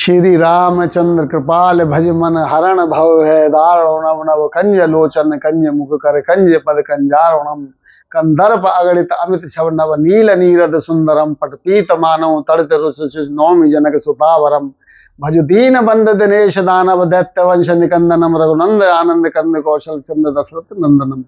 श्री रामचंद्र कृपाल भज मन हरण भव है दारुण नव नव कंज लोचन कंज मुख कर कंज पद कंजारुणम कंदर्प अगणित अमित छव नव नील नीरद सुंदरम पट पीत मानव तड़ित रुच नौमि जनक सुपावरम भज दीन बंद दिनेश दानव दैत्य वंश निकंदनम रघुनंद आनंद कंद कौशल चंद्र दशरथ नंदनम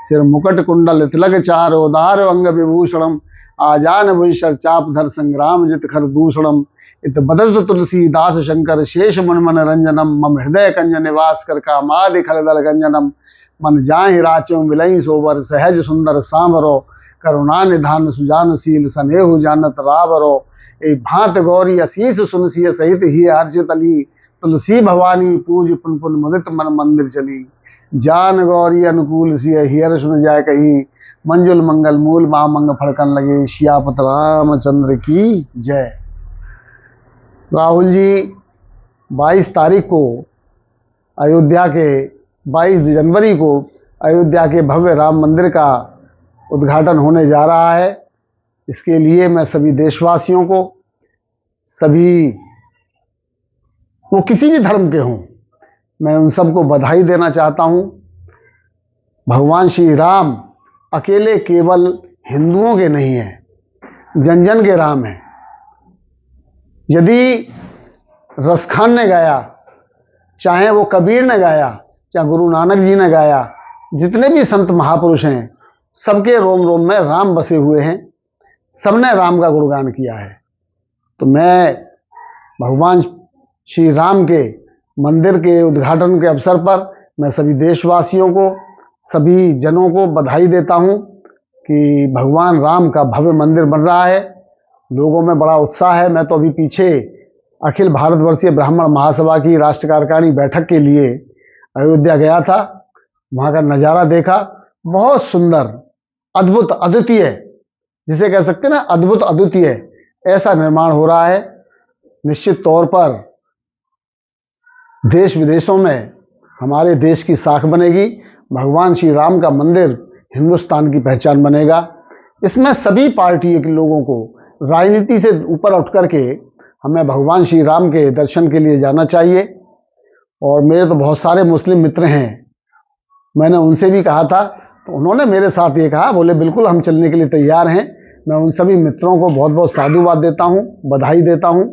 सिर मुकुट कुंडल तिलक चारो दार अंग विभूषणम आजान भूषर चाप धर संग्राम जित खर दूषणम इत बदस तुलसीदास शंकर शेष मन मन रंजनम मम हृदय कंज निवास कर कामादि खलदल गंजनम मन जाहि राचो मिलई सोबर सहज सुंदर सांवरो करुणा निधान सुजानशील सनेहु जानत रावरो ए भांत गौरी असीस सुनसिय सहित ही हर्षित अली तुलसी भवानी पूज पुन पुन मुदित मन मंदिर चली जान गौरी अनुकूल सिय हियर सुन जाय कही मंजुल मंगल मूल महामंग फड़कन लगे श्यापत रामचंद्र की जय। राहुल जी 22 तारीख को अयोध्या के 22 जनवरी को अयोध्या के भव्य राम मंदिर का उद्घाटन होने जा रहा है। इसके लिए मैं सभी देशवासियों को, सभी वो किसी भी धर्म के हों, मैं उन सबको बधाई देना चाहता हूँ। भगवान श्री राम अकेले केवल हिंदुओं के नहीं हैं, जन जन के राम हैं। यदि रसखान ने गाया, चाहे वो कबीर ने गाया, चाहे गुरु नानक जी ने गाया, जितने भी संत महापुरुष हैं, सबके रोम रोम में राम बसे हुए हैं, सबने राम का गुणगान किया है। तो मैं भगवान श्री राम के मंदिर के उद्घाटन के अवसर पर मैं सभी देशवासियों को, सभी जनों को बधाई देता हूँ कि भगवान राम का भव्य मंदिर बन रहा है। लोगों में बड़ा उत्साह है। मैं तो अभी पीछे अखिल भारतवर्षीय ब्राह्मण महासभा की राष्ट्र कार्यकारिणी बैठक के लिए अयोध्या गया था। वहाँ का नज़ारा देखा, बहुत सुंदर, अद्भुत, अद्वितीय, जिसे कह सकते हैं ना, अद्भुत अद्वितीय ऐसा निर्माण हो रहा है। निश्चित तौर पर देश विदेशों में हमारे देश की साख बनेगी। भगवान श्री राम का मंदिर हिंदुस्तान की पहचान बनेगा। इसमें सभी पार्टी के लोगों को राजनीति से ऊपर उठ करके हमें भगवान श्री राम के दर्शन के लिए जाना चाहिए। और मेरे तो बहुत सारे मुस्लिम मित्र हैं, मैंने उनसे भी कहा था, तो उन्होंने मेरे साथ ये कहा, बोले बिल्कुल हम चलने के लिए तैयार हैं। मैं उन सभी मित्रों को बहुत बहुत साधुवाद देता हूँ, बधाई देता हूँ।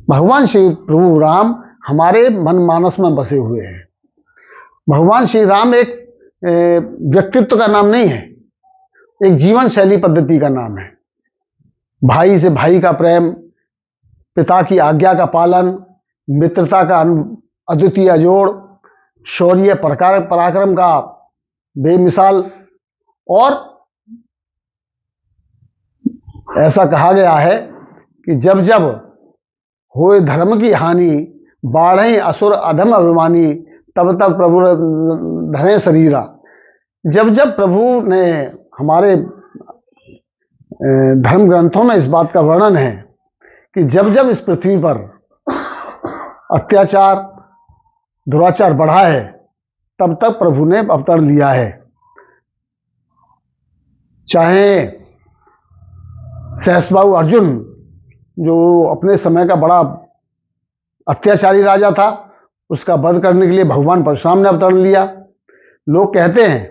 भगवान श्री प्रभु राम हमारे मन मानस में बसे हुए हैं। भगवान श्री राम एक व्यक्तित्व का नाम नहीं है, एक जीवन शैली पद्धति का नाम है। भाई से भाई का प्रेम, पिता की आज्ञा का पालन, मित्रता का अद्वितीय जोड़, शौर्य पराक्रम का बेमिसाल। और ऐसा कहा गया है कि जब जब होए धर्म की हानि, बाढ़े असुर अधम अभिमानी, तब तब प्रभु धरे शरीरा। जब जब प्रभु ने, हमारे धर्म ग्रंथों में इस बात का वर्णन है कि जब जब इस पृथ्वी पर अत्याचार, दुराचार बढ़ा है, तब तक प्रभु ने अवतार लिया है। चाहे सहस्त्रबाहु अर्जुन, जो अपने समय का बड़ा अत्याचारी राजा था, उसका वध करने के लिए भगवान परशुराम ने अवतार लिया। लोग कहते हैं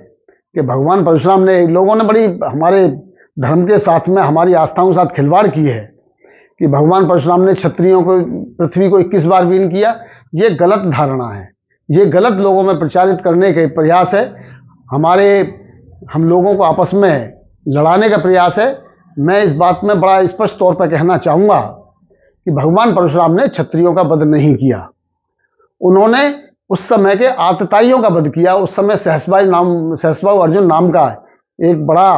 कि भगवान परशुराम ने, लोगों ने बड़ी हमारे धर्म के साथ में, हमारी आस्थाओं के साथ खिलवाड़ की है कि भगवान परशुराम ने क्षत्रियों को, पृथ्वी को 21 बार बीन किया। ये गलत धारणा है, ये गलत लोगों में प्रचारित करने के प्रयास है, हम लोगों को आपस में लड़ाने का प्रयास है। मैं इस बात में बड़ा स्पष्ट तौर पर कहना चाहूँगा कि भगवान परशुराम ने क्षत्रियों का वध नहीं किया। उन्होंने उस समय के आतताइयों का वध किया। उस समय सहस्त्रबाहु अर्जुन नाम का एक बड़ा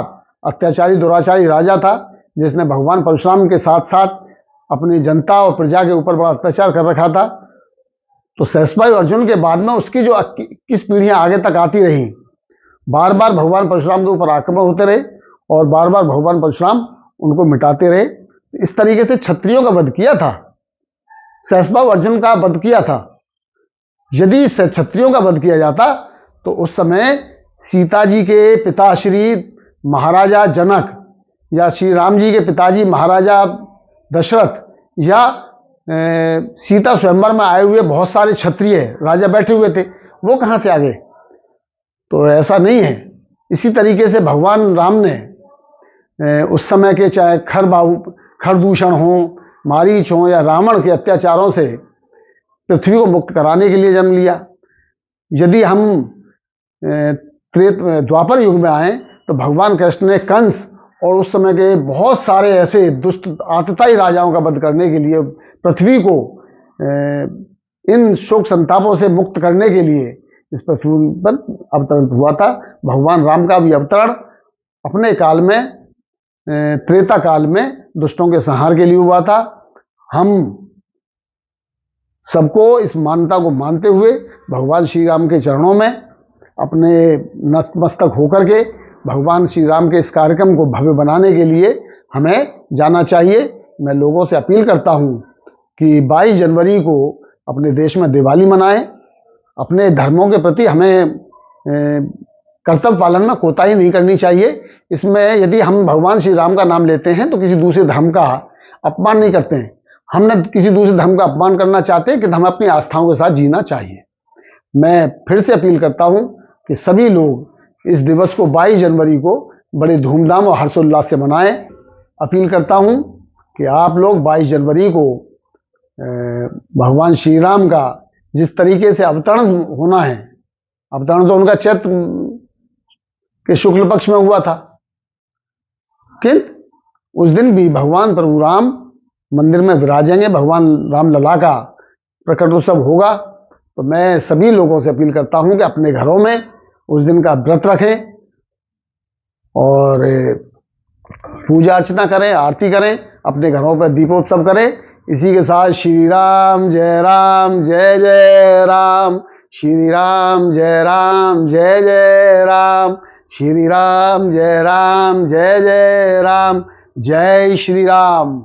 अत्याचारी दुराचारी राजा था, जिसने भगवान परशुराम के साथ साथ अपनी जनता और प्रजा के ऊपर बड़ा अत्याचार कर रखा था। तो सहस्त्रबाहु अर्जुन के बाद में उसकी जो 21 पीढ़ियां आगे तक आती रही, बार बार भगवान परशुराम के ऊपर आक्रमण होते रहे और बार बार भगवान परशुराम उनको मिटाते रहे। इस तरीके से क्षत्रियों का वध किया था, सहस्त्रबाहु अर्जुन का वध किया था। यदि क्षत्रियों का वध किया जाता तो उस समय सीता जी के पिता श्री महाराजा जनक, या श्री राम जी के पिताजी महाराजा दशरथ, या सीता स्वयंवर में आए हुए बहुत सारे क्षत्रिय राजा बैठे हुए थे, वो कहाँ से आ गए? तो ऐसा नहीं है। इसी तरीके से भगवान राम ने उस समय के चाहे खरदूषण हो, मारीच हो या रावण के अत्याचारों से पृथ्वी को मुक्त कराने के लिए जन्म लिया। यदि हम द्वापर युग में आए तो भगवान कृष्ण ने कंस और उस समय के बहुत सारे ऐसे दुष्ट आतताई राजाओं का वध करने के लिए, पृथ्वी को इन शोक संतापों से मुक्त करने के लिए इस पृथ्वी पर अवतरण हुआ था। भगवान राम का भी अवतरण अपने काल में, त्रेता काल में दुष्टों के संहार के लिए हुआ था। हम सबको इस मान्यता को मानते हुए भगवान श्री राम के चरणों में अपने नतमस्तक होकर के भगवान श्री राम के इस कार्यक्रम को भव्य बनाने के लिए हमें जाना चाहिए। मैं लोगों से अपील करता हूं कि 22 जनवरी को अपने देश में दिवाली मनाएं। अपने धर्मों के प्रति हमें कर्तव्य पालन में कोताही नहीं करनी चाहिए। इसमें यदि हम भगवान श्री राम का नाम लेते हैं तो किसी दूसरे धर्म का अपमान नहीं करते हैं। हम न किसी दूसरे धर्म का अपमान करना चाहते हैं कि हमें अपनी आस्थाओं के साथ जीना चाहिए। मैं फिर से अपील करता हूं कि सभी लोग इस दिवस को 22 जनवरी को बड़े धूमधाम और हर्षोल्लास से मनाएं। अपील करता हूं कि आप लोग 22 जनवरी को भगवान श्री राम का जिस तरीके से अवतरण होना है, अवतरण तो उनका चैत्र के शुक्ल पक्ष में हुआ था, किंतु उस दिन भी भगवान प्रभु राम मंदिर में विराजेंगे, भगवान राम लला का प्रकट उत्सव होगा। तो मैं सभी लोगों से अपील करता हूं कि अपने घरों में उस दिन का व्रत रखें और पूजा अर्चना करें, आरती करें, अपने घरों पर दीपोत्सव करें। इसी के साथ श्री राम जय जय राम, श्री राम जय जय राम, श्री राम जय जय राम, जय श्री राम।